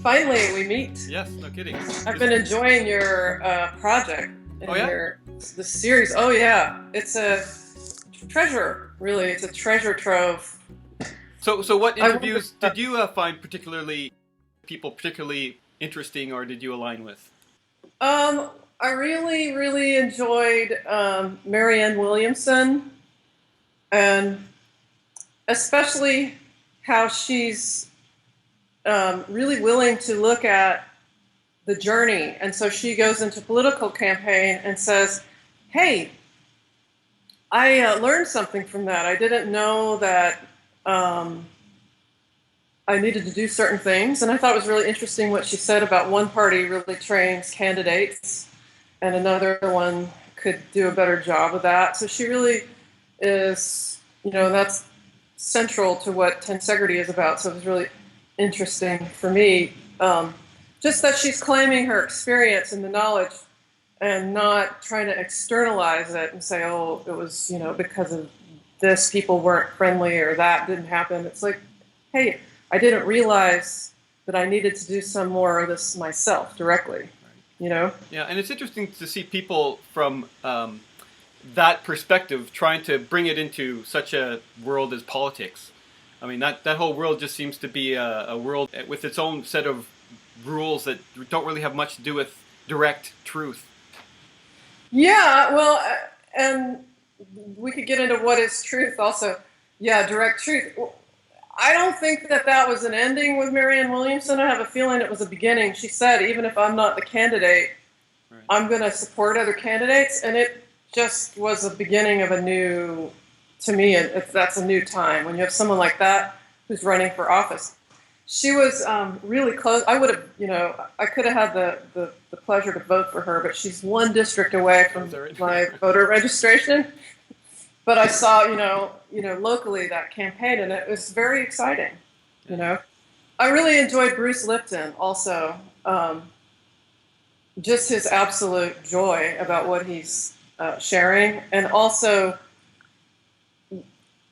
Finally, we meet. Yes, no kidding. I've been enjoying your project and the series. Oh yeah, it's a treasure. Really, it's a treasure trove. So what interviews did you find particularly interesting, or did you align with? I really enjoyed Marianne Williamson, and especially how she's really willing to look at the journey. And so she goes into political campaign and says, hey, I learned something from that. I didn't know that I needed to do certain things. And I thought it was really interesting what she said about one party really trains candidates and another one could do a better job of that. So she really is, that's central to what tensegrity is about. So it was really interesting for me. Just that she's claiming her experience and the knowledge and not trying to externalize it and say, oh, it was, because of this, people weren't friendly or that didn't happen. It's like, hey, I didn't realize that I needed to do some more of this myself directly, Yeah, and it's interesting to see people from that perspective trying to bring it into such a world as politics. I mean, that whole world just seems to be a world with its own set of rules that don't really have much to do with direct truth. Yeah, well, and we could get into what is truth also. Yeah, direct truth. I don't think that was an ending with Marianne Williamson. I have a feeling it was a beginning. She said, even if I'm not the candidate, right, I'm going to support other candidates. And it just was a beginning of a new, to me, that's a new time. When you have someone like that who's running for office. She was really close. I would have, I could have had the pleasure to vote for her, but she's one district away from my voter registration. But I saw, locally that campaign, and it was very exciting. I really enjoyed Bruce Lipton also. Just his absolute joy about what he's sharing, and also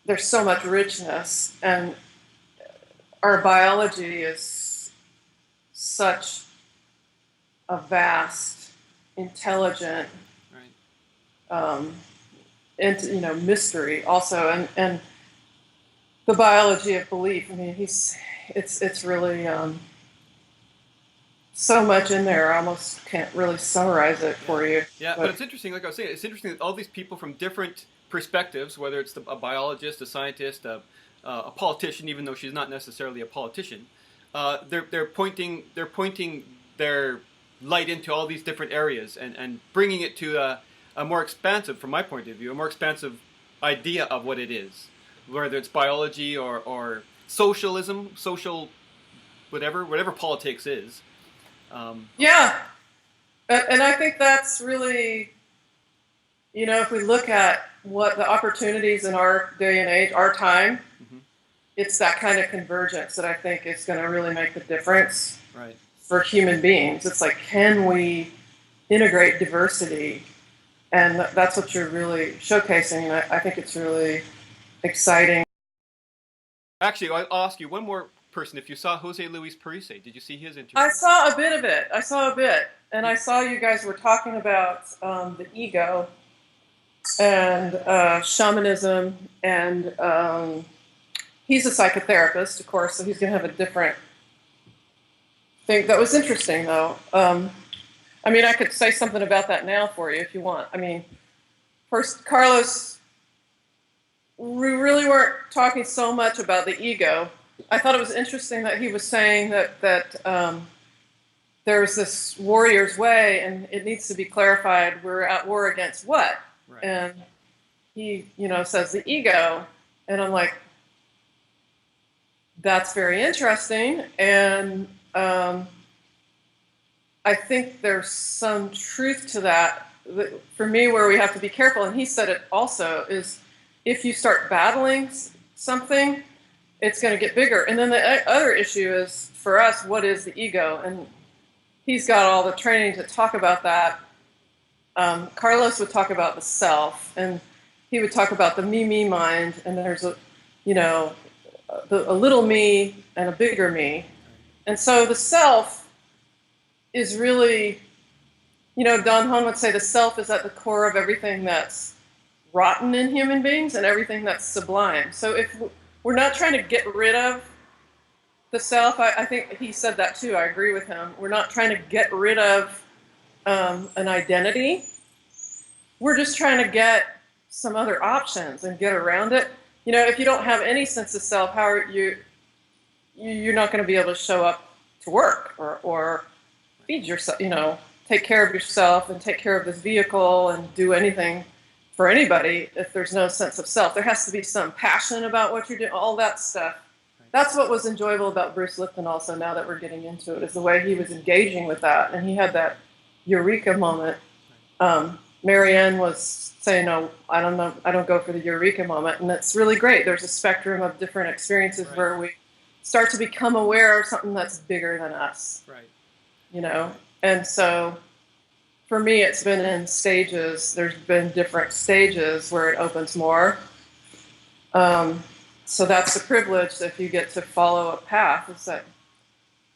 there's so much richness, and our biology is such a vast, intelligent, right, and mystery also, and the biology of belief. I mean, it's really so much in there. I almost can't really summarize it for you. Yeah, but it's interesting. Like I was saying, it's interesting that all these people from different perspectives, whether it's a biologist, a scientist, a politician, even though she's not necessarily a politician, they're pointing their light into all these different areas and bringing it to a more expansive, from my point of view, a more expansive idea of what it is, whether it's biology or socialism, whatever politics is. Yeah, and I think that's really, if we look at what the opportunities in our day and age, our time, mm-hmm, it's that kind of convergence that I think is going to really make the difference, right, for human beings. It's like, can we integrate diversity? And that's what you're really showcasing. And I think it's really exciting. Actually, I'll ask you one more person. If you saw Jose Luis Parise, did you see his interview? I saw a bit of it. And I saw you guys were talking about the ego and shamanism, and he's a psychotherapist, of course, so he's going to have a different thing. That was interesting, though. I mean, I could say something about that now for you if you want. I mean, first, Carlos, we really weren't talking so much about the ego. I thought it was interesting that he was saying that there's this warrior's way, and it needs to be clarified. We're at war against what? Right. And he, says the ego, and I'm like, that's very interesting, and I think there's some truth to that. For me, where we have to be careful, and he said it also, is if you start battling something, it's going to get bigger. And then the other issue is, for us, what is the ego? And he's got all the training to talk about that. Carlos would talk about the self, and he would talk about the me mind, and there's a little me and a bigger me. And so the self is really, Don Hahn would say the self is at the core of everything that's rotten in human beings and everything that's sublime. So if we're not trying to get rid of the self, I think he said that too. I agree with him. We're not trying to get rid of an identity. We're just trying to get some other options and get around it. If you don't have any sense of self, how are you're not going to be able to show up to work or feed yourself, take care of yourself and take care of this vehicle and do anything for anybody if there's no sense of self. There has to be some passion about what you're doing, all that stuff. That's what was enjoyable about Bruce Lipton also, now that we're getting into it, is the way he was engaging with that. And he had that eureka moment. Marianne was saying, no, I don't know, I don't go for the eureka moment. And that's really great. There's a spectrum of different experiences where we start to become aware of something that's bigger than us. Right. And so for me, it's been in stages. There's been different stages where it opens more. So that's the privilege if you get to follow a path. Is that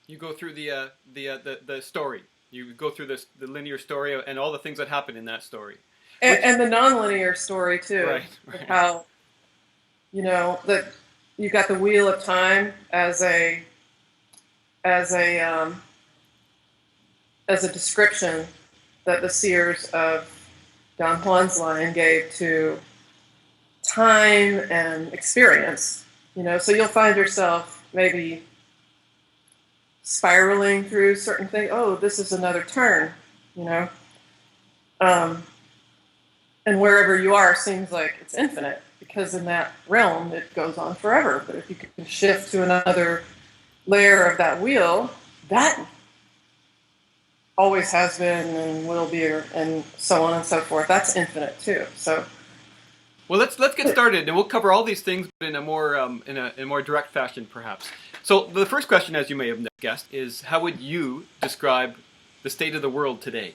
you go through the story. You go through the linear story and all the things that happen in that story. And the nonlinear story too. Right. How, that you got the wheel of time as a description that the seers of Don Juan's line gave to time and experience. So you'll find yourself maybe spiraling through certain things. Oh, this is another turn, and wherever you are seems like it's infinite, because in that realm it goes on forever. But if you can shift to another layer of that wheel, that always has been and will be, and so on and so forth. That's infinite too. So, well, let's get started, and we'll cover all these things in a more in a more direct fashion, perhaps. So, the first question, as you may have guessed, is how would you describe the state of the world today?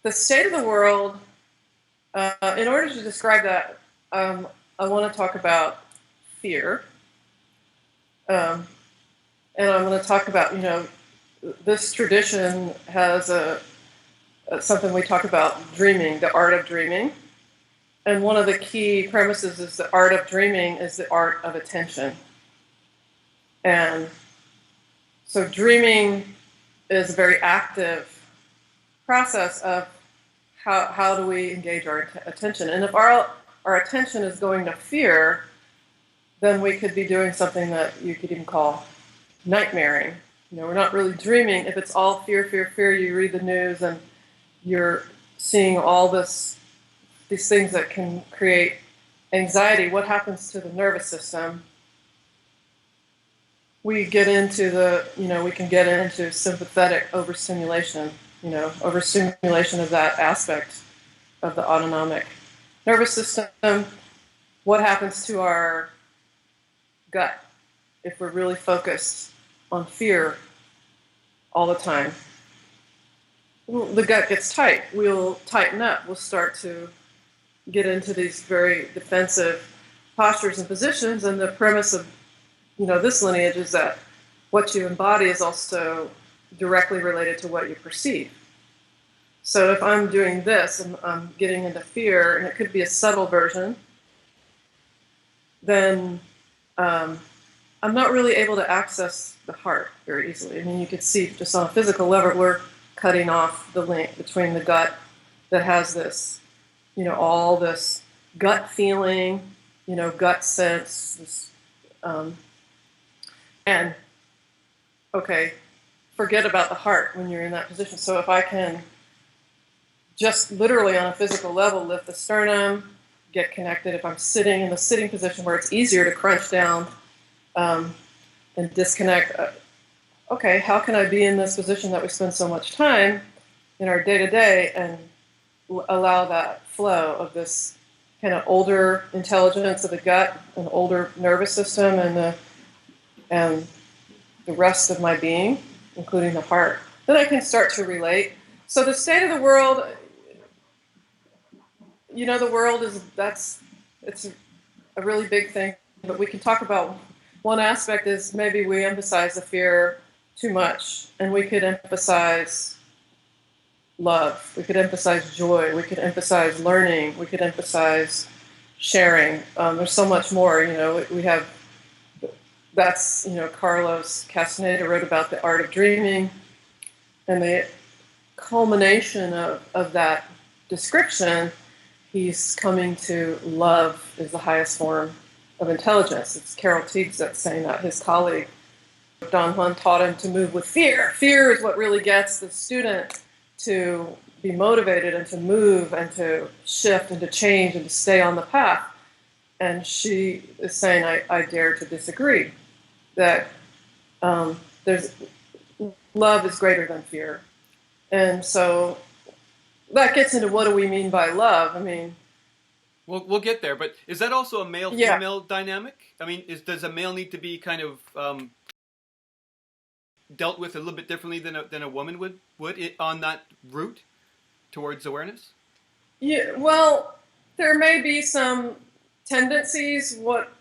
The state of the world. In order to describe that, I want to talk about fear, and I'm going to talk about this tradition has something we talk about, dreaming, the art of dreaming. And one of the key premises is the art of dreaming is the art of attention. And so dreaming is a very active process of how do we engage our attention. And if our attention is going to fear, then we could be doing something that you could even call nightmaring. We're not really dreaming. If it's all fear, fear, fear, you read the news and you're seeing all these things that can create anxiety. What happens to the nervous system? We get into we can get into sympathetic overstimulation, overstimulation of that aspect of the autonomic nervous system. What happens to our gut if we're really focused on fear all the time? Well, the gut gets tight. We'll tighten up. We'll start to get into these very defensive postures and positions. And the premise of this lineage is that what you embody is also directly related to what you perceive. So if I'm doing this and I'm getting into fear, and it could be a subtle version, then I'm not really able to access the heart very easily. I mean, you could see just on a physical level, we're cutting off the link between the gut that has this, all this gut feeling, gut sense, this, and okay, forget about the heart when you're in that position. So if I can just literally on a physical level lift the sternum, get connected, if I'm sitting in the sitting position where it's easier to crunch down and disconnect, okay, how can I be in this position that we spend so much time in our day-to-day and allow that flow of this kind of older intelligence of the gut, an older nervous system, and the rest of my being, including the heart. Then I can start to relate. So the state of the world, the world it's a really big thing, but we can talk about one aspect is maybe we emphasize the fear too much, and we could emphasize love, we could emphasize joy, we could emphasize learning, we could emphasize sharing. There's so much more, we have, that's, Carlos Castaneda wrote about the art of dreaming, and the culmination of that description, he's coming to love is the highest form of intelligence. It's Carol Teagues that's saying that, his colleague. Don Juan taught him to move with fear. Fear is what really gets the student to be motivated and to move and to shift and to change and to stay on the path. And she is saying, I dare to disagree, that there's love is greater than fear. And so that gets into what do we mean by love. I mean, we'll get there, but is that also a male-female dynamic? I mean, does a male need to be kind of dealt with a little bit differently than a woman would on that route towards awareness? Yeah, well, there may be some tendencies. What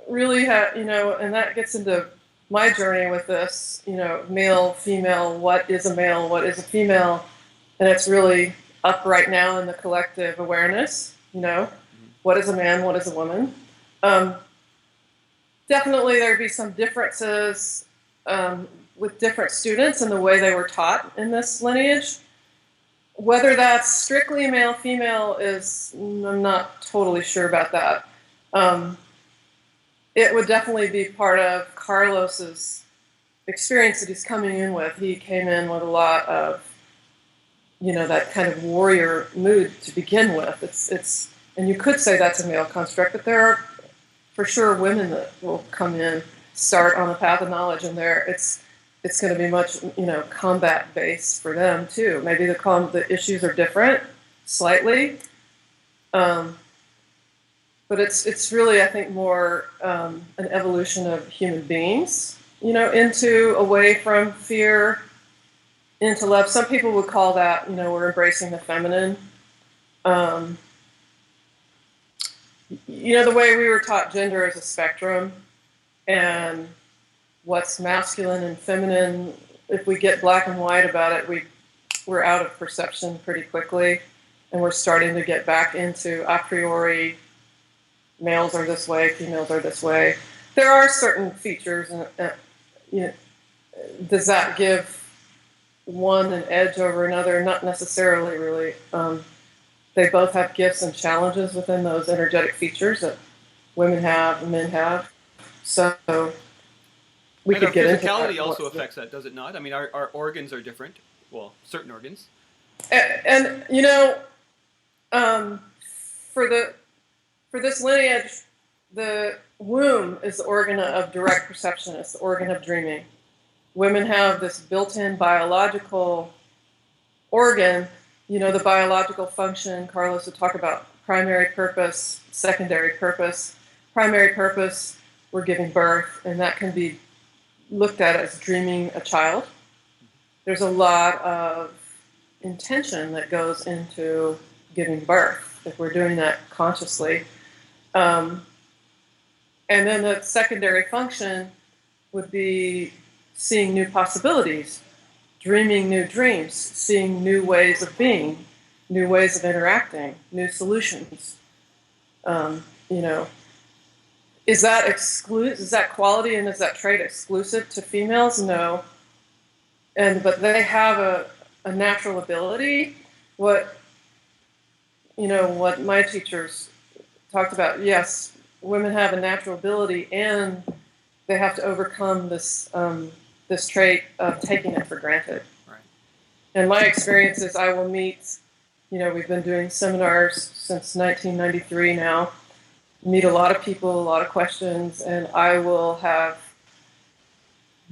really, and that gets into my journey with this, male, female, what is a male, what is a female, and it's really up right now in the collective awareness, what is a man, what is a woman. Definitely there'd be some differences with different students and the way they were taught in this lineage. Whether that's strictly male-female I'm not totally sure about that. It would definitely be part of Carlos's experience that he's coming in with. He came in with a lot of, that kind of warrior mood to begin with. It's, and you could say that's a male construct, but there are for sure women that will come in, start on the path of knowledge, and it's going to be much, combat based for them too. Maybe the issues are different slightly, but it's really, I think, more an evolution of human beings, into away from fear, into love. Some people would call that, we're embracing the feminine. The way we were taught gender is a spectrum, and what's masculine and feminine, if we get black and white about it, we're out of perception pretty quickly, and we're starting to get back into a priori, males are this way, females are this way. There are certain features, does that give one an edge over another? Not necessarily, really. They both have gifts and challenges within those energetic features that women have and men have. So we could get into that. Physicality also affects that, does it not? I mean, our organs are different. Well, certain organs. And for this lineage, the womb is the organ of direct perception. It's the organ of dreaming. Women have this built-in biological organ. The biological function. Carlos would talk about primary purpose, secondary purpose. Primary purpose, we're giving birth, and that can be looked at as dreaming a child. There's a lot of intention that goes into giving birth, if we're doing that consciously. And then the secondary function would be seeing new possibilities, dreaming new dreams, seeing new ways of being, new ways of interacting, new solutions. Is that quality and is that trait exclusive to females? No. But they have a natural ability. What my teachers talked about, yes, women have a natural ability, and they have to overcome this trait of taking it for granted. Right. And my experience is I will meet, we've been doing seminars since 1993 now, meet a lot of people, a lot of questions, and I will have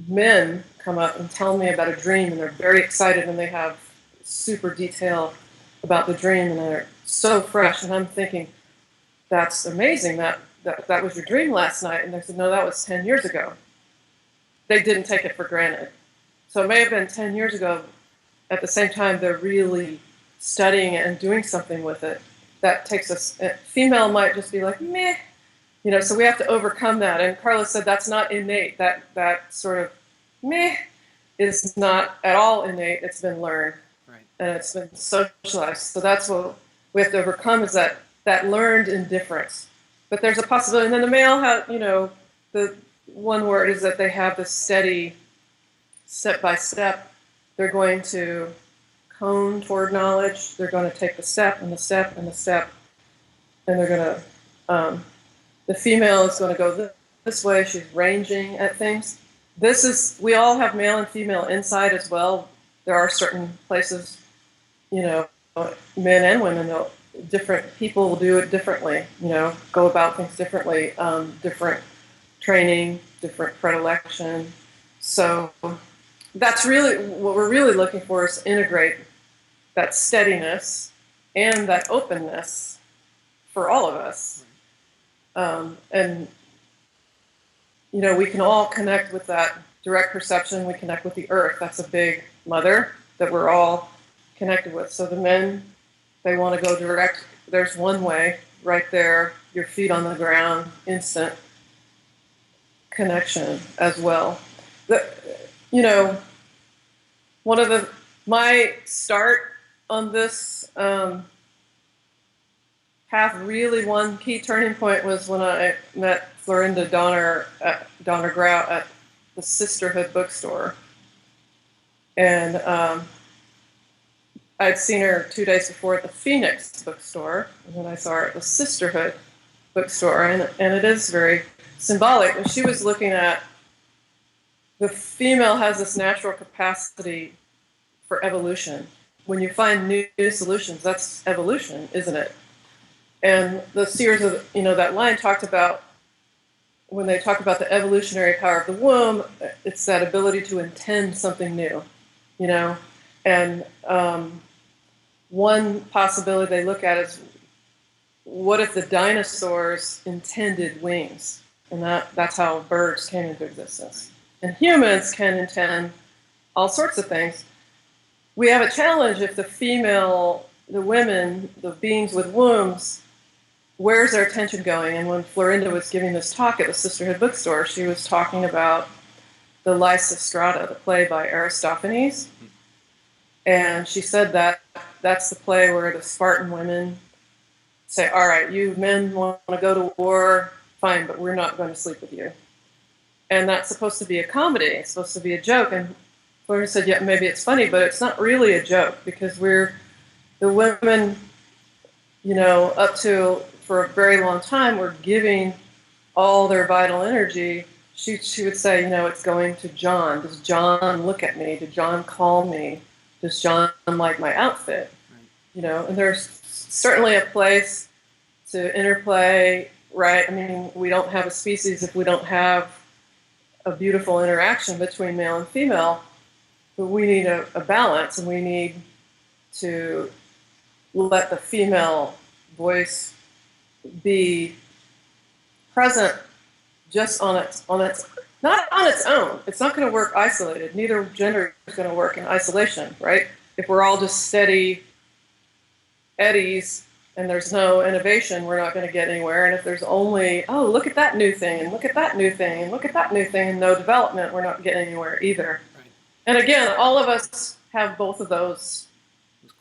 men come up and tell me about a dream, and they're very excited, and they have super detail about the dream, and they're so fresh, and I'm thinking, that's amazing, that was your dream last night. And they said, no, that was 10 years ago. They didn't take it for granted. So it may have been 10 years ago. At the same time, they're really studying it and doing something with it. That takes us, female might just be like, meh, So we have to overcome that. And Carlos said that's not innate. That sort of meh is not at all innate. It's been learned. Right. And it's been socialized. So that's what we have to overcome, is that learned indifference. But there's a possibility. And then the male has, the one word is that they have this steady, step by step, they're going to cone toward knowledge. They're going to take the step and the step and the step. And they're going to, the female is going to go this way. She's ranging at things. We all have male and female inside as well. There are certain places, men and women, different people will do it differently, go about things differently, different training, different predilection. So that's really what we're really looking for, is to integrate that steadiness and that openness for all of us. And we can all connect with that direct perception. We connect with the earth. That's a big mother that we're all connected with. So the men, they want to go direct. There's one way right there, your feet on the ground, instant connection as well. One of my start on this path, really one key turning point, was when I met Florinda Donner Grau at the Sisterhood bookstore. And I'd seen her 2 days before at the Phoenix bookstore, and then I saw her at the Sisterhood bookstore, and it is very symbolic. And she was looking at the female has this natural capacity for evolution. When you find new solutions, that's evolution, isn't it? And the seers of that line talked about, when they talk about the evolutionary power of the womb, it's that ability to intend something new, And one possibility they look at is, what if the dinosaurs intended wings? And that's how birds came into existence. And humans can intend all sorts of things. We have a challenge if the women, the beings with wombs, where's their attention going? And when Florinda was giving this talk at the Sisterhood bookstore, she was talking about the Lysistrata, the play by Aristophanes. And she said that that's the play where the Spartan women say, all right, you men want to go to war, fine, but we're not going to sleep with you. And that's supposed to be a comedy. It's supposed to be a joke. And Florinda said, yeah, maybe it's funny, but it's not really a joke, because the women, up to, for a very long time, were giving all their vital energy. She would say, it's going to John. Does John look at me? Did John call me? Does John like my outfit? Right. And there's certainly a place to interplay, right? I mean, we don't have a species if we don't have a beautiful interaction between male and female, but we need a balance, and we need to let the female voice be present just on its not on its own. It's not going to work isolated. Neither gender is going to work in isolation, right? If we're all just steady eddies and there's no innovation, we're not going to get anywhere. And if there's only, look at that new thing, and look at that new thing, and look at that new thing, and no development, we're not getting anywhere either. Right. And again, all of us have both of those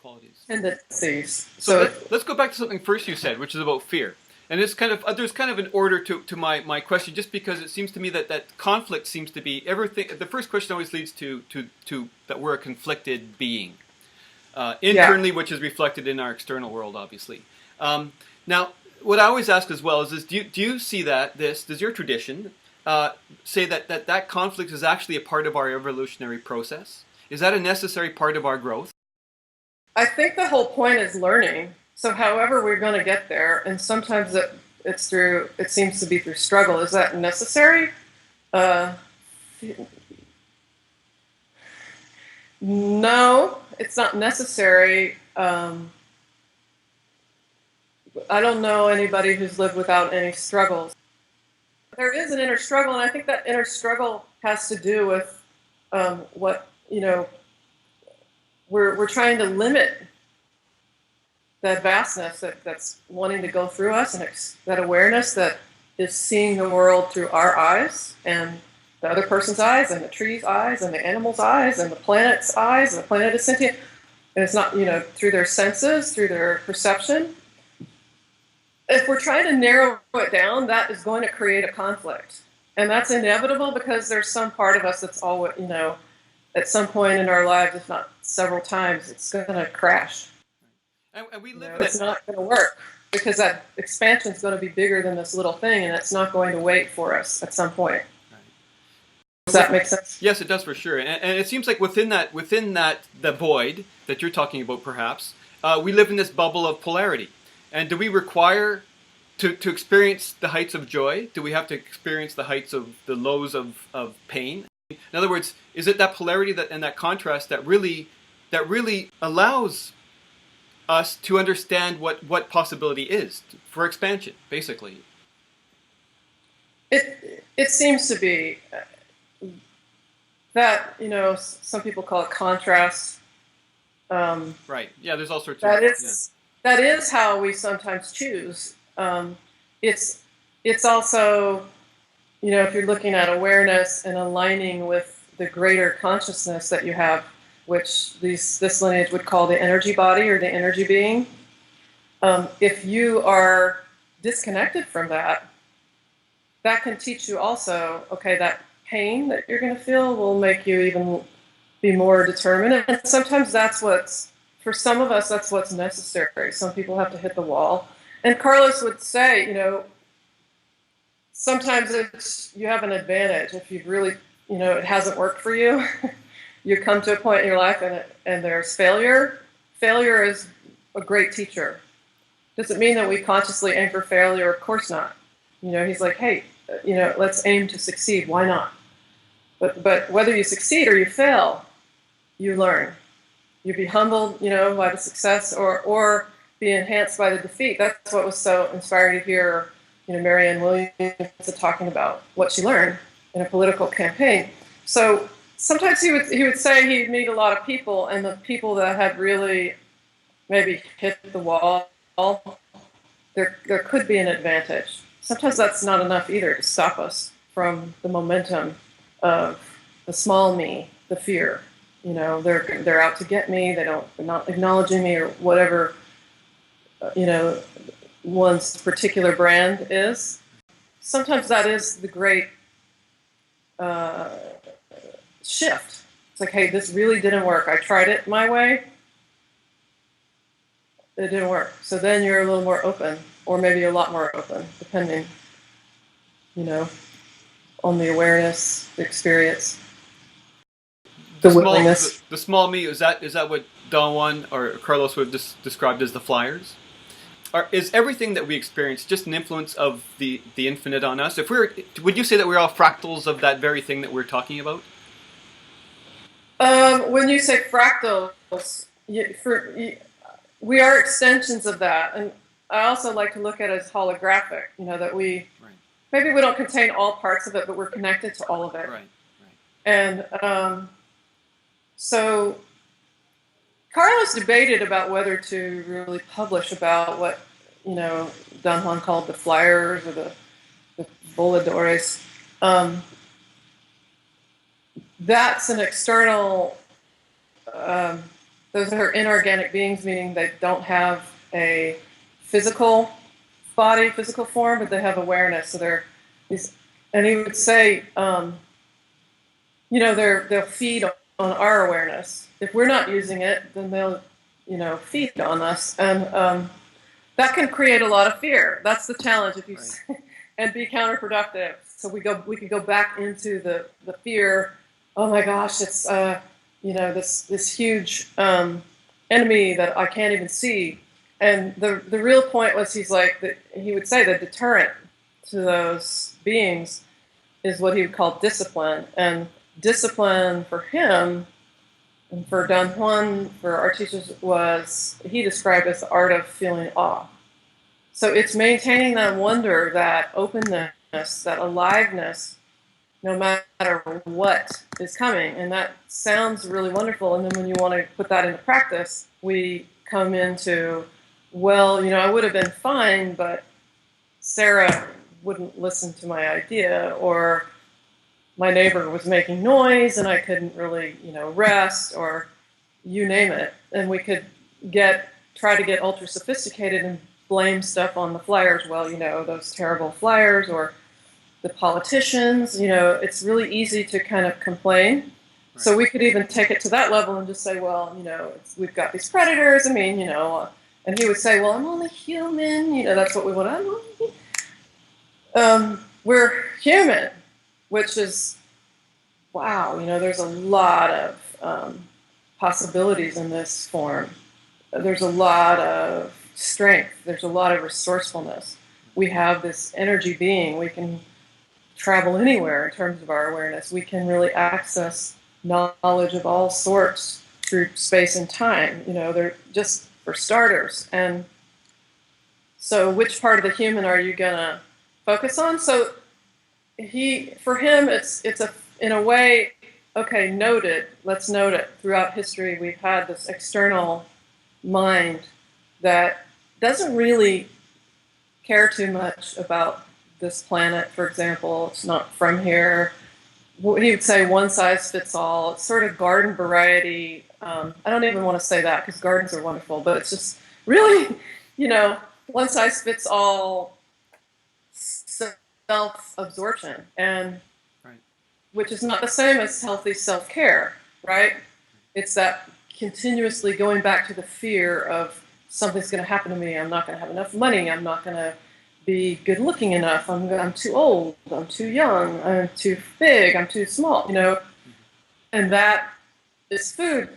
qualities, tendencies. So let's go back to something first you said, which is about fear. And it's there's kind of an order to my question, just because it seems to me that conflict seems to be everything. The first question always leads to that we're a conflicted being. Internally, which is reflected in our external world, obviously. Now, what I always ask as well is do you see does your tradition say that conflict is actually a part of our evolutionary process? Is that a necessary part of our growth? I think the whole point is learning. So however we're going to get there, and sometimes it seems to be through struggle. Is that necessary? No, it's not necessary. I don't know anybody who's lived without any struggles. There is an inner struggle, and I think that inner struggle has to do with what, we're trying to limit that vastness that's wanting to go through us, and that awareness that is seeing the world through our eyes and the other person's eyes and the tree's eyes and the animal's eyes and the planet's eyes, and the planet is sentient. And it's not, through their senses, through their perception. If we're trying to narrow it down, that is going to create a conflict. And that's inevitable because there's some part of us that's always, at some point in our lives, if not several times, it's going to crash. And we live it's not going to work because that expansion is going to be bigger than this little thing, and it's not going to wait for us at some point. Does that make sense? Yes, it does for sure. And it seems like within that the void that you're talking about, perhaps, we live in this bubble of polarity. And do we require to experience the heights of joy? Do we have to experience the heights of the lows of pain? In other words, is it that polarity and that contrast that really allows us to understand what possibility is for expansion, basically? It seems to be that, some people call it contrast. Right. Yeah, there's all sorts that of... That is how we sometimes choose. It's also, if you're looking at awareness and aligning with the greater consciousness that you have, which this lineage would call the energy body or the energy being, if you are disconnected from that, that can teach you also, okay, that pain that you're going to feel will make you even be more determined. And sometimes for some of us, that's what's necessary. Some people have to hit the wall. And Carlos would say, sometimes you have an advantage if you've really, it hasn't worked for you. You come to a point in your life and there's failure. Failure is a great teacher. Does it mean that we consciously aim for failure? Of course not. He's like, hey, let's aim to succeed. Why not? But whether you succeed or you fail, you learn. You be humbled, by the success or be enhanced by the defeat. That's what was so inspiring to hear, Marianne Williamson talking about what she learned in a political campaign. So sometimes he would say he'd meet a lot of people, and the people that had really maybe hit the wall, there could be an advantage. Sometimes that's not enough either to stop us from the momentum of the small me, the fear. They're out to get me. They're not acknowledging me or whatever, one's particular brand is. Sometimes that is the great shift. It's like, hey, this really didn't work. I tried it my way. It didn't work. So then you're a little more open, or maybe a lot more open, depending, on the awareness, the experience. The willingness. The small me, is that what Don Juan or Carlos would have described as the flyers? Is everything that we experience just an influence of the infinite on us? Would you say that we're all fractals of that very thing that we're talking about? When you say fractals, we are extensions of that, and I also like to look at it as holographic. That we maybe we don't contain all parts of it, but we're connected to all of it. Right. And so Carlos debated about whether to really publish about what, Don Juan called the flyers or the voladores. That's an external, those are inorganic beings, meaning they don't have a physical body, physical form, but they have awareness. So they're these, and he would say, they'll feed on our awareness. If we're not using it, then they'll, feed on us, and that can create a lot of fear. That's the challenge, and be counterproductive. So we could go back into the fear. Oh my gosh, it's this huge enemy that I can't even see. And the real point was, he would say the deterrent to those beings is what he would call discipline. And discipline for him and for Don Juan, for our teachers, he described as the art of feeling awe. So it's maintaining that wonder, that openness, that aliveness, no matter what is coming. And that sounds really wonderful. And then when you want to put that into practice, we come into, I would have been fine, but Sarah wouldn't listen to my idea, or my neighbor was making noise and I couldn't really, rest, or you name it. And we could try to get ultra sophisticated and blame stuff on the flyers. Well, those terrible flyers, or the politicians, it's really easy to kind of complain. Right. So we could even take it to that level and just say, well, we've got these predators. I mean, and he would say, well, I'm only human. That's what we want. We're human, which is, wow, there's a lot of possibilities in this form. There's a lot of strength. There's a lot of resourcefulness. We have this energy being. We can travel anywhere in terms of our awareness. We can really access knowledge of all sorts through space and time. They're just for starters. And so which part of the human are you going to focus on? So for him, it's in a way, okay, noted. Let's note it. Throughout history, we've had this external mind that doesn't really care too much about this planet, for example. It's not from here. He would say one size fits all. It's sort of garden variety. I don't even want to say that because gardens are wonderful, but it's just really, one size fits all self-absorption, and right. Which is not the same as healthy self-care, right? It's that continuously going back to the fear of something's going to happen to me. I'm not going to have enough money. I'm not going to be good looking enough. I'm too old. I'm too young. I'm too big. I'm too small. And that is food.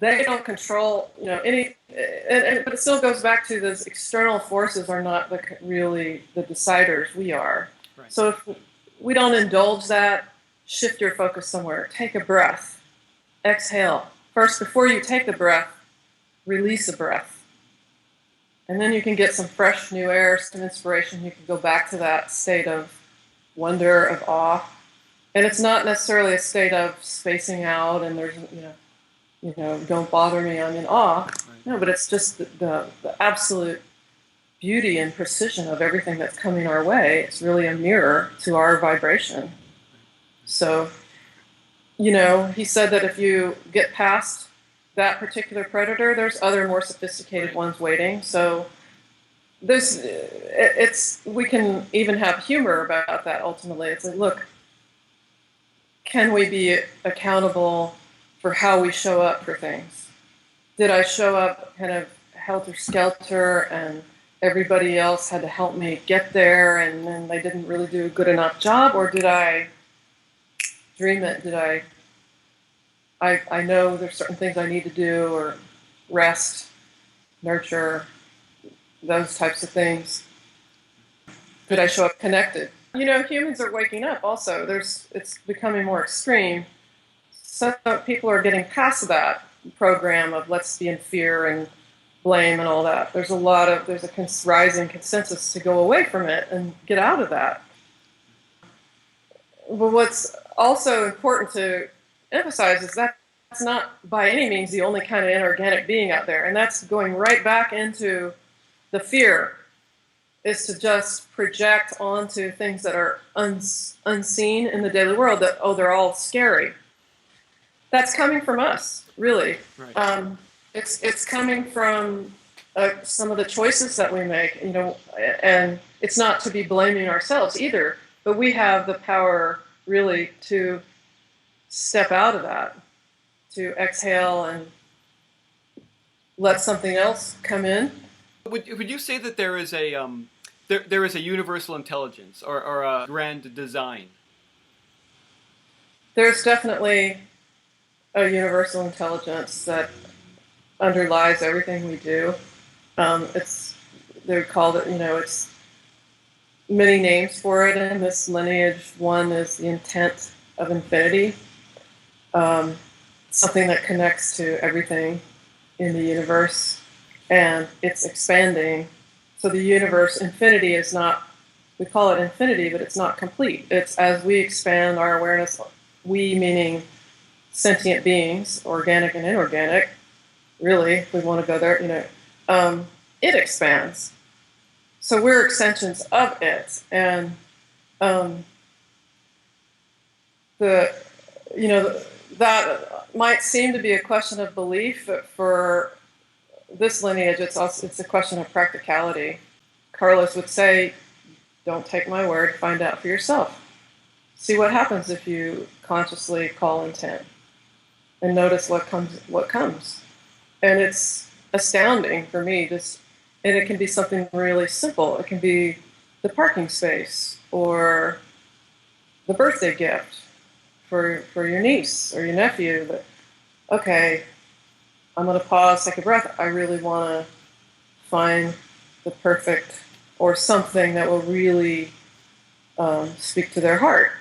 They don't control, any. But it still goes back to those external forces are not really the deciders. We are. Right. So if we don't indulge that, shift your focus somewhere. Take a breath. Exhale. First, before you take the breath, release a breath. And then you can get some fresh new air, some inspiration. You can go back to that state of wonder, of awe. And it's not necessarily a state of spacing out and there's, don't bother me, I'm in awe. Right. No, but it's just the absolute beauty and precision of everything that's coming our way. It's really a mirror to our vibration. So, he said that if you get past that particular predator, there's other more sophisticated ones waiting. So we can even have humor about that ultimately. It's like, look, can we be accountable for how we show up for things? Did I show up kind of helter-skelter and everybody else had to help me get there and then they didn't really do a good enough job? Or did I dream it? Did I know there's certain things I need to do, or rest, nurture, those types of things. Did I show up connected? Humans are waking up also. It's becoming more extreme. Some people are getting past that program of let's be in fear and blame and all that. There's a rising consensus to go away from it and get out of that. But what's also important to emphasize is that that's not by any means the only kind of inorganic being out there. And that's going right back into the fear, is to just project onto things that are unseen in the daily world that, they're all scary. That's coming from us, really. Right. It's coming from some of the choices that we make, and it's not to be blaming ourselves either, but we have the power really to step out of that, to exhale and let something else come in. Would you say that there is a universal intelligence or a grand design? There's definitely a universal intelligence that underlies everything we do. They're called it, it's many names for it in this lineage. One is the intent of infinity, something that connects to everything in the universe, and it's expanding. So the universe, infinity is not, we call it infinity, but it's not complete. It's as we expand our awareness, we meaning sentient beings, organic and inorganic, really, if we want to go there, it expands. so we're extensions of it, and the you know that might seem to be a question of belief, but for this lineage, it's a question of practicality. Carlos would say, "Don't take my word; find out for yourself. See what happens if you consciously call intent, and notice what comes. What comes." And it's astounding for me. And it can be something really simple. It can be the parking space or the birthday gift for your niece or your nephew. That, okay, I'm going to pause, take a breath. I really want to find the perfect or something that will really speak to their heart,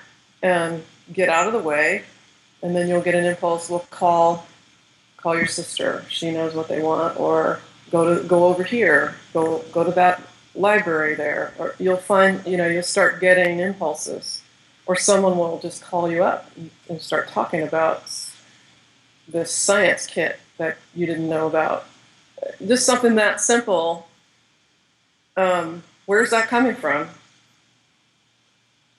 and get out of the way. And then you'll get an impulse. We'll call your sister. She knows what they want. Or go over here. Go to that library there. Or you'll find, you'll start getting impulses. Or someone will just call you up and start talking about this science kit that you didn't know about. Just something that simple. Where's that coming from?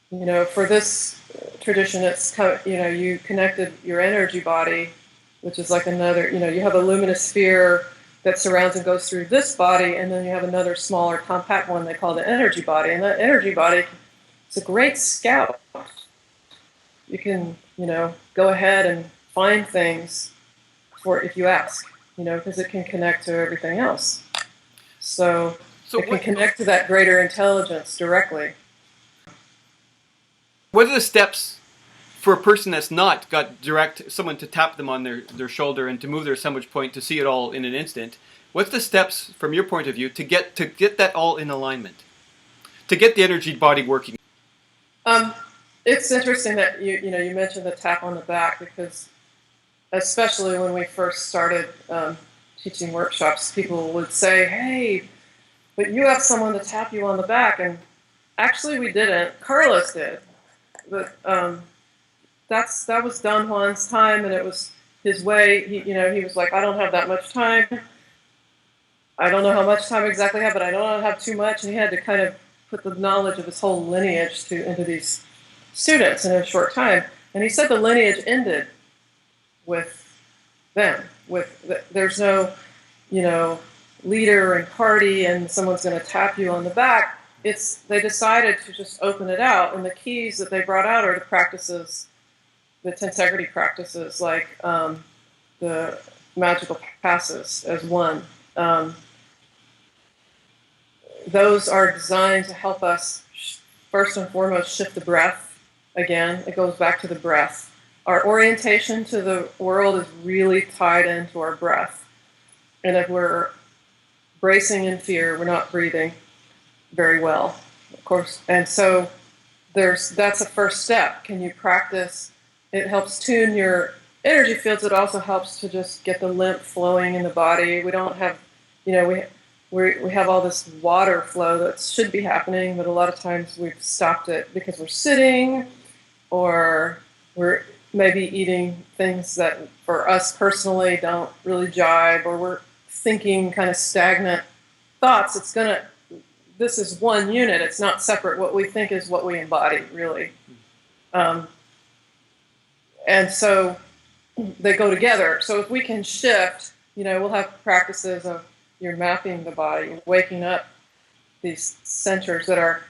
For this tradition, it's you connected your energy body, which is like another. You have a luminous sphere that surrounds and goes through this body, and then you have another smaller, compact one they call the energy body. And that energy body, it's a great scout. You can, go ahead and find things for if you ask, because it can connect to everything else. So it can connect to that greater intelligence directly. What are the steps for a person that's not got someone to tap them on their shoulder and to move their assemblage point to see it all in an instant? What's the steps from your point of view to get that all in alignment, to get the energy body working? It's interesting that you mentioned the tap on the back, because especially when we first started teaching workshops, people would say, "Hey, but you have someone to tap you on the back," and actually we didn't. Carlos did. But that was Don Juan's time, and it was his way. He was like, "I don't have that much time. I don't know how much time exactly I have, but I don't have too much." And he had to kind of put the knowledge of his whole lineage into these students in a short time. And he said the lineage ended with them. There's no, leader and party, and someone's going to tap you on the back. They decided to just open it out, and the keys that they brought out are the practices, the tensegrity practices, like the magical passes as one. Those are designed to help us, first and foremost, shift the breath. Again, it goes back to the breath. Our orientation to the world is really tied into our breath. And if we're bracing in fear, we're not breathing very well, of course. And so that's a first step. Can you practice? It helps tune your energy fields. It also helps to just get the lymph flowing in the body. We don't have, we have all this water flow that should be happening, but a lot of times we've stopped it because we're sitting, or we're maybe eating things that for us personally don't really jibe, or we're thinking kind of stagnant thoughts. This is one unit. It's not separate. What we think is what we embody, really. And so they go together. So if we can shift, we'll have practices of you're mapping the body, waking up these centers that are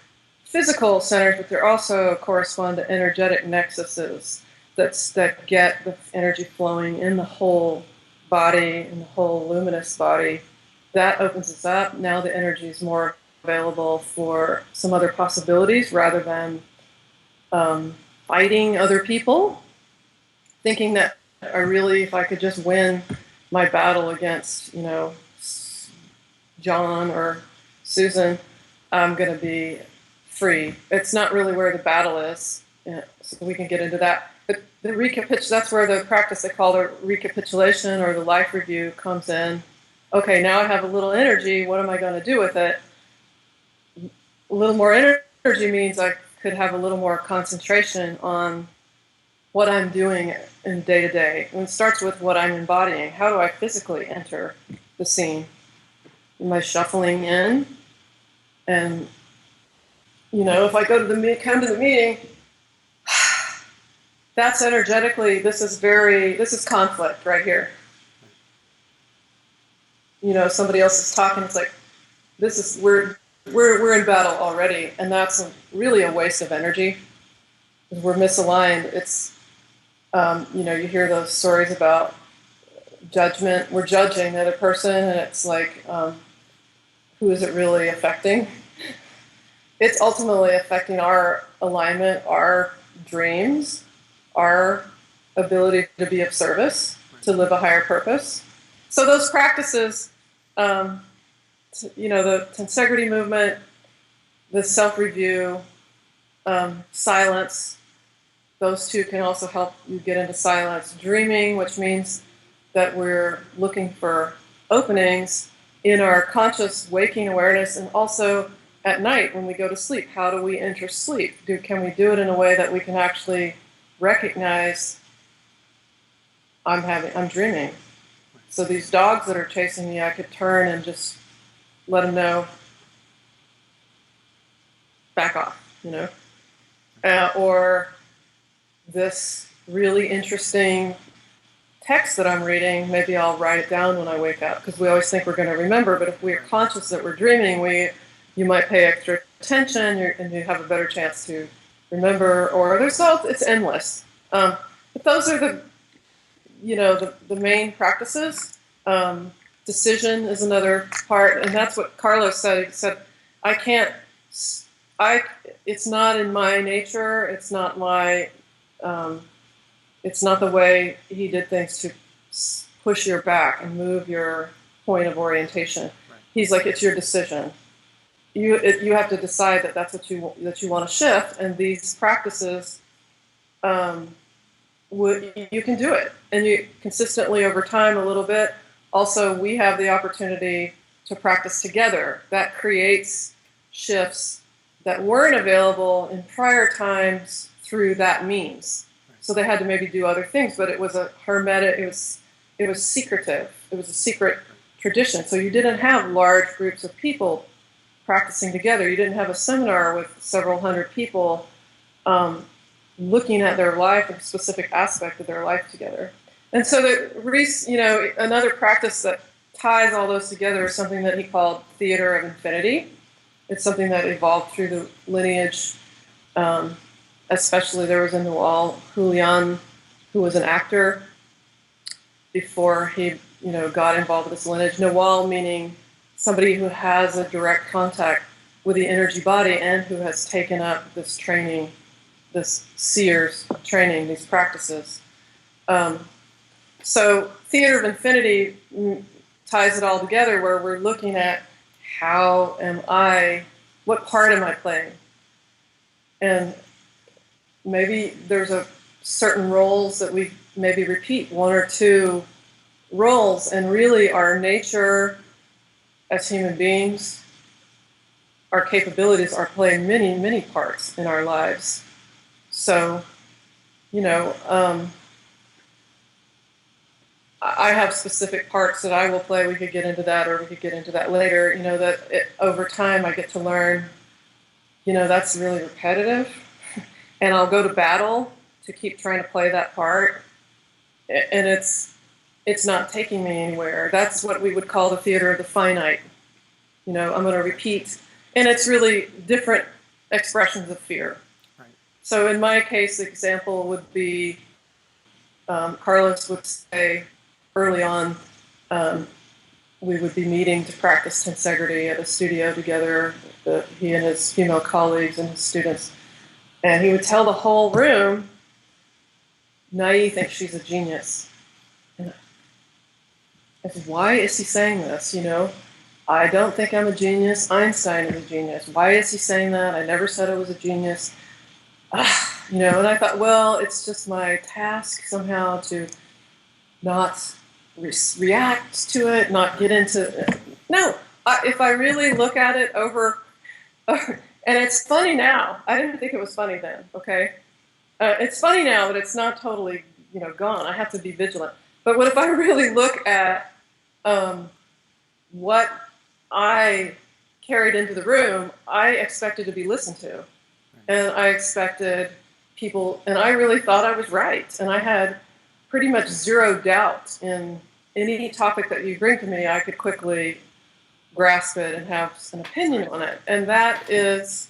physical centers, but they also correspond to energetic nexuses that get the energy flowing in the whole body, in the whole luminous body. That opens us up. Now the energy is more available for some other possibilities rather than fighting other people, thinking that if I could just win my battle against, John or Susan, I'm going to be free. It's not really where the battle is, so we can get into that. But that's where the practice they call the recapitulation or the life review comes in. Okay, now I have a little energy. What am I going to do with it? A little more energy means I could have a little more concentration on what I'm doing in day-to-day. And it starts with what I'm embodying. How do I physically enter the scene? Am I shuffling in? And, if I go to come to the meeting, that's energetically, this is conflict right here. Somebody else is talking, it's like, we're in battle already, and that's really a waste of energy. We're misaligned. It's, you hear those stories about judgment. We're judging the other person, and it's like, who is it really affecting? It's ultimately affecting our alignment, our dreams, our ability to be of service, to live a higher purpose. So those practices, the tensegrity movement, the self-review, silence, those two can also help you get into silence. Dreaming, which means that we're looking for openings in our conscious waking awareness, and also at night when we go to sleep. How do we enter sleep? Can we do it in a way that we can actually recognize I'm dreaming? So these dogs that are chasing me, I could turn and just let them know, back off, or this really interesting text that I'm reading, maybe I'll write it down when I wake up, because we always think we're going to remember, but if we're conscious that we're dreaming, you might pay extra attention, and you have a better chance to remember, or it's endless. But those are the main practices. Decision is another part, and that's what Carlos said. He said, it's not in my nature, it's not the way he did things to push your back and move your point of orientation. Right. He's like, it's your decision. You have to decide that's what you want to shift, and these practices, you can do it, and you consistently over time a little bit. Also, we have the opportunity to practice together. That creates shifts that weren't available in prior times through that means. So they had to maybe do other things, but it was a hermetic, it was secretive. It was a secret tradition. So you didn't have large groups of people practicing together. You didn't have a seminar with several hundred people looking at their life, a specific aspect of their life together. And so another practice that ties all those together is something that he called theater of infinity. It's something that evolved through the lineage. Especially there was in the wall Julian, who was an actor before he got involved with this lineage. Nawal meaning somebody who has a direct contact with the energy body and who has taken up this training, this seer's training, these practices. So theater of infinity ties it all together, where we're looking at what part am I playing? And maybe there's certain roles that we maybe repeat, one or two roles, and really our nature as human beings, our capabilities are playing many, many parts in our lives. So, I have specific parts that I will play. We could get into that, or we could get into that later. Over time I get to learn, that's really repetitive. And I'll go to battle to keep trying to play that part, and it's not taking me anywhere. That's what we would call the theater of the finite. I'm going to repeat, and it's really different expressions of fear. Right. So in my case, the example would be, Carlos would say early on, we would be meeting to practice tensegrity at a studio together, he and his female colleagues and his students. And he would tell the whole room, Nayi thinks she's a genius. And I said, why is he saying this? I don't think I'm a genius. Einstein is a genius. Why is he saying that? I never said I was a genius. And I thought, well, it's just my task somehow to not react to it, not get into it. No, if I really look at it over and it's funny now. I didn't think it was funny then, okay? It's funny now, but it's not totally, gone. I have to be vigilant. But what if I really look at what I carried into the room, I expected to be listened to. And I expected people, and I really thought I was right. And I had pretty much zero doubt in any topic that you bring to me. I could quickly grasp it and have an opinion on it. And that is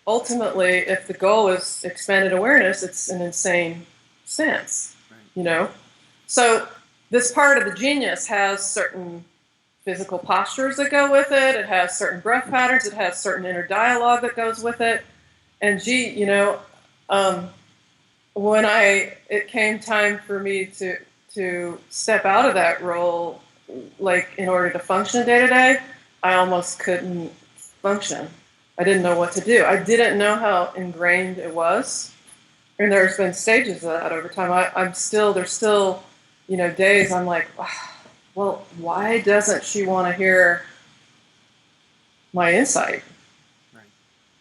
ultimately, if the goal is expanded awareness, it's an insane stance, you know? So this part of the genius has certain physical postures that go with it. It has certain breath patterns. It has certain inner dialogue that goes with it. And you know, when it came time for me to step out of that role, like in order to function day to day, I almost couldn't function. I didn't know what to do. I didn't know how ingrained it was. And there's been stages of that over time. There's still, you know, days I'm like, well, why doesn't she want to hear my insight? Right.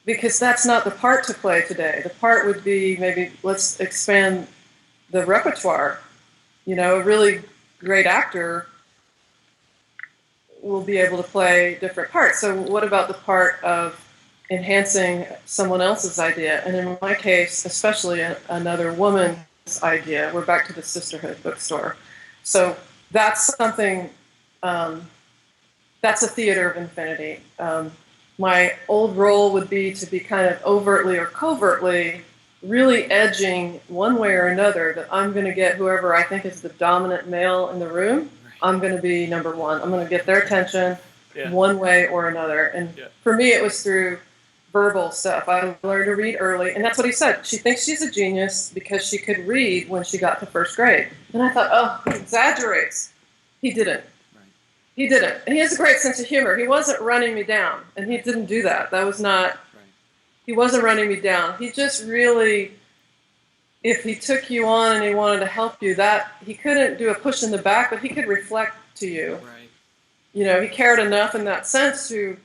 Because that's not the part to play today. The part would be maybe let's expand the repertoire. You know, a really great actor will be able to play different parts. So what about the part of enhancing someone else's idea? And in my case, especially another woman's idea. We're back to the sisterhood bookstore. So that's something, that's a theater of infinity. My old role would be to be kind of overtly or covertly really edging one way or another that I'm going to get whoever I think is the dominant male in the room. I'm going to be number one. I'm going to get their attention one way or another. And for me, it was through verbal stuff. I learned to read early, and that's what he said. She thinks she's a genius because she could read when she got to first grade. And I thought, oh, he exaggerates. He didn't. Right. He didn't. And he has a great sense of humor. He wasn't running me down, and he didn't do that. That was not, he wasn't running me down. He just really, if he took you on and he wanted to help you, that he couldn't do a push in the back, but he could reflect to you. Right. You know, he cared enough in that sense to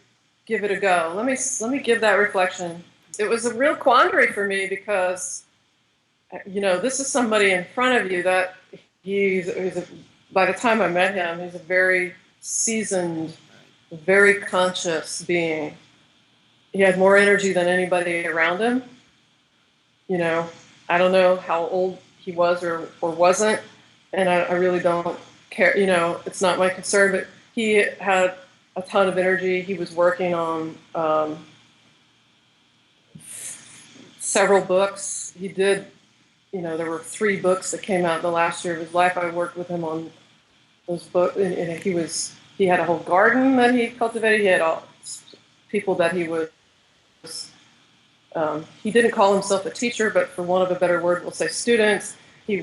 give it a go. Let me give that reflection. It was a real quandary for me because, you know, this is somebody in front of you that by the time I met him, he's a very seasoned, very conscious being. He had more energy than anybody around him. You know, I don't know how old he was or wasn't, and I really don't care. You know, it's not my concern, but he had a ton of energy. He was working on several books. He did, you know, there were 3 books that came out in the last year of his life. I worked with him on those books, and he had a whole garden that he cultivated. He had all people that he was. He didn't call himself a teacher, but for want of a better word, we'll say students. He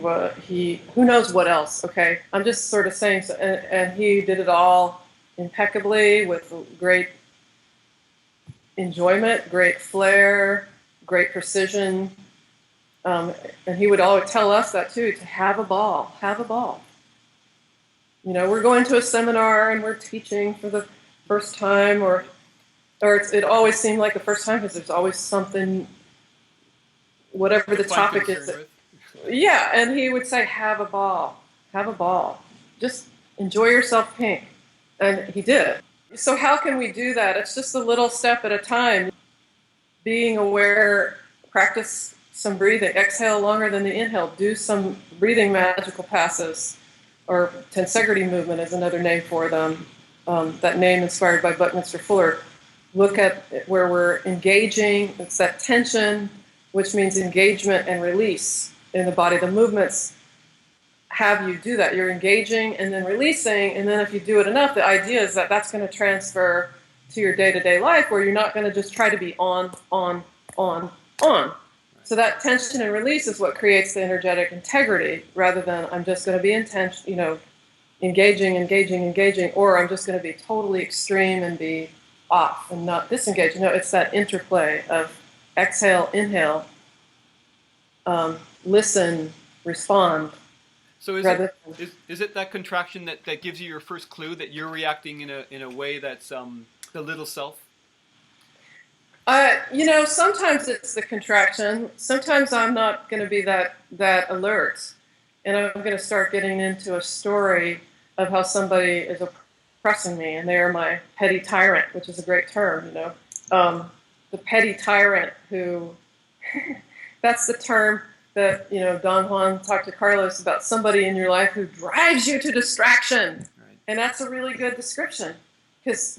who knows what else? Okay, I'm just sort of saying. So, and he did it all impeccably with great enjoyment, great flair, great precision. And he would always tell us that too, to have a ball, have a ball. You know, we're going to a seminar and we're teaching for the first time, or it always seemed like the first time because there's always something, whatever the topic is. Yeah, and he would say, have a ball, just enjoy yourself, pink. And he did. So how can we do that? It's just a little step at a time. Being aware, practice some breathing, exhale longer than the inhale, do some breathing magical passes, or tensegrity movement is another name for them, that name inspired by Buckminster Fuller. Look at where we're engaging, it's that tension, which means engagement and release in the body. The movements have you do that. You're engaging and then releasing, and then if you do it enough, the idea is that that's going to transfer to your day-to-day life where you're not going to just try to be on. So that tension and release is what creates the energetic integrity, rather than I'm just going to be engaging, or I'm just going to be totally extreme and be off and not disengaged. No, it's that interplay of exhale, inhale, listen, respond. So is it that contraction that gives you your first clue that you're reacting in a way that's the little self? You know, sometimes it's the contraction. Sometimes I'm not going to be that alert, and I'm going to start getting into a story of how somebody is pressing me, and they are my petty tyrant, which is a great term, the petty tyrant who, that's the term that, Don Juan talked to Carlos about, somebody in your life who drives you to distraction. Right. And that's a really good description, because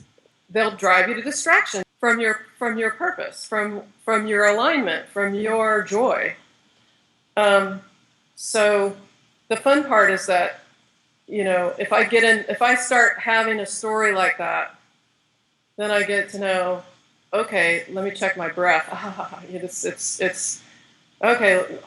they'll drive you to distraction from your purpose, from your alignment, from your joy. So the fun part is that, if I start having a story like that, then I get to know, okay, let me check my breath. It's okay.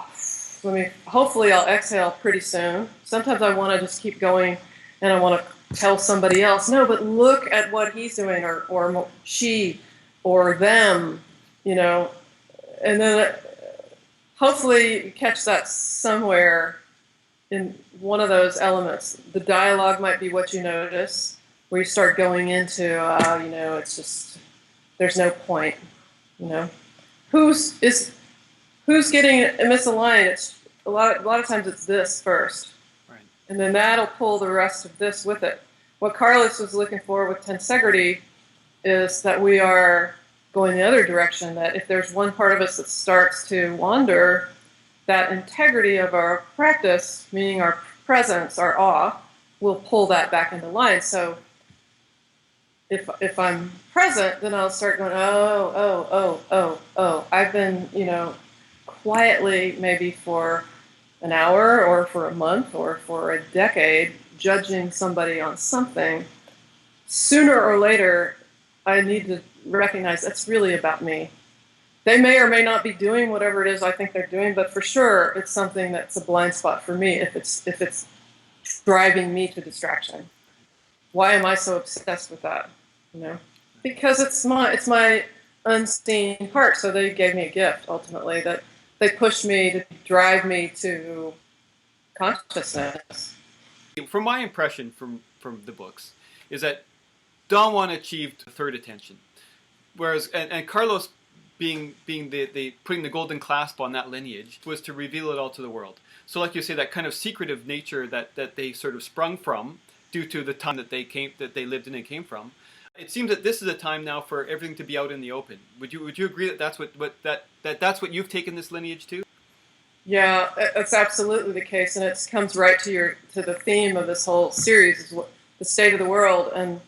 Hopefully I'll exhale pretty soon. Sometimes I want to just keep going, and I want to tell somebody else, no, but look at what he's doing, or she, or them, and then hopefully you catch that somewhere in one of those elements. The dialogue might be what you notice, where you start going into, it's just, there's no point, who's getting misaligned. It's a lot of times it's this first, Right. and then that'll pull the rest of this with it. What Carlos was looking for with tensegrity is that we are going the other direction, that if there's one part of us that starts to wander, that integrity of our practice, meaning our presence, our awe, will pull that back into line. So if I'm present, then I'll start going, oh, I've been, quietly, maybe for an hour or for a month or for a decade, judging somebody on something. Sooner or later, I need to recognize that's really about me. They may or may not be doing whatever it is I think they're doing, but for sure it's something that's a blind spot for me if it's driving me to distraction. Why am I so obsessed with that? Because it's my unseen part. So they gave me a gift ultimately, that they pushed me to drive me to consciousness. From my impression from the books is that Don Juan achieved third attention, whereas and Carlos being the putting the golden clasp on that lineage was to reveal it all to the world. So like you say, that kind of secretive nature that they sort of sprung from due to the time that they lived in and came from. It seems that this is a time now for everything to be out in the open. Would you agree that that's what you've taken this lineage to? Yeah, that's absolutely the case, and it comes right to the theme of this whole series, is the state of the world. And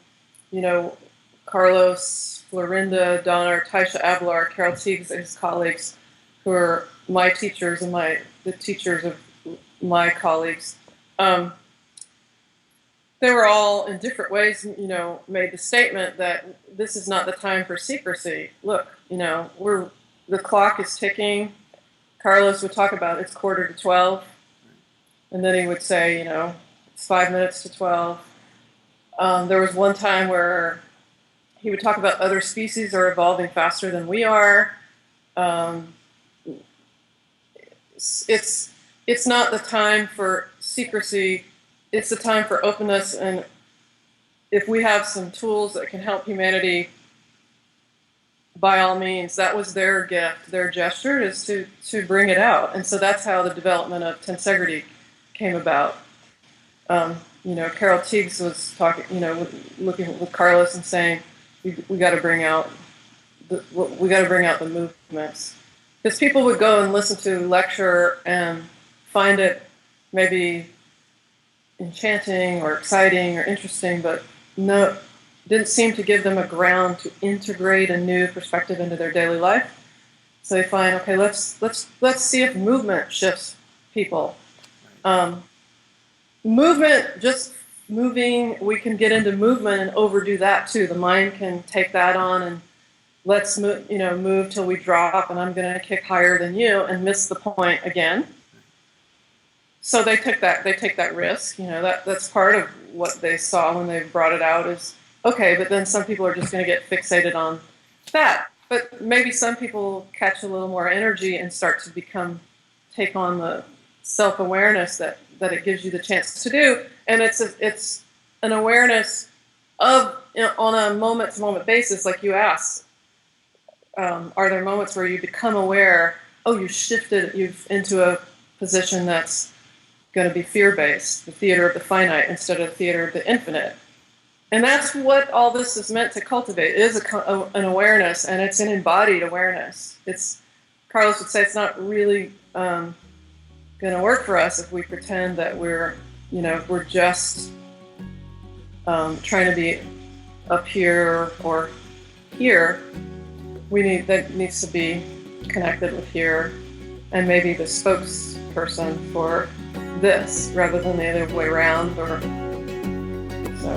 Carlos, Florinda, Donna, Taisha Ablar, Carol Teagues, and his colleagues, who are my teachers and the teachers of my colleagues. They were all in different ways, made the statement that this is not the time for secrecy. Look, the clock is ticking. Carlos would talk about it's 11:45, and then he would say, it's 5 minutes to 12. There was one time where he would talk about other species are evolving faster than we are. It's not the time for secrecy. It's the time for openness, and if we have some tools that can help humanity, by all means. That was their gift, their gesture, is to bring it out. And so that's how the development of tensegrity came about. Carol Teagues was talking, looking with Carlos and saying, we got to bring out the movements, because people would go and listen to lecture and find it maybe enchanting or exciting or interesting, but no, didn't seem to give them a ground to integrate a new perspective into their daily life. So they find, okay, let's see if movement shifts people. Movement, just moving, we can get into movement and overdo that too. The mind can take that on and let's move till we drop, and I'm going to kick higher than you, and miss the point again. So they take that risk. That's part of what they saw when they brought it out is, okay, but then some people are just going to get fixated on that. But maybe some people catch a little more energy and start to take on the self-awareness that it gives you the chance to do. And it's an awareness of, on a moment-to-moment basis, like you asked, are there moments where you become aware, you've shifted, into a position that's going to be fear-based, the theater of the finite instead of the theater of the infinite. And that's what all this is meant to cultivate, is an awareness, and it's an embodied awareness. Carlos would say it's not really going to work for us if we pretend that we're just trying to be up here or here. That needs to be connected with here, and maybe the spokesperson for this rather than the other way around. So.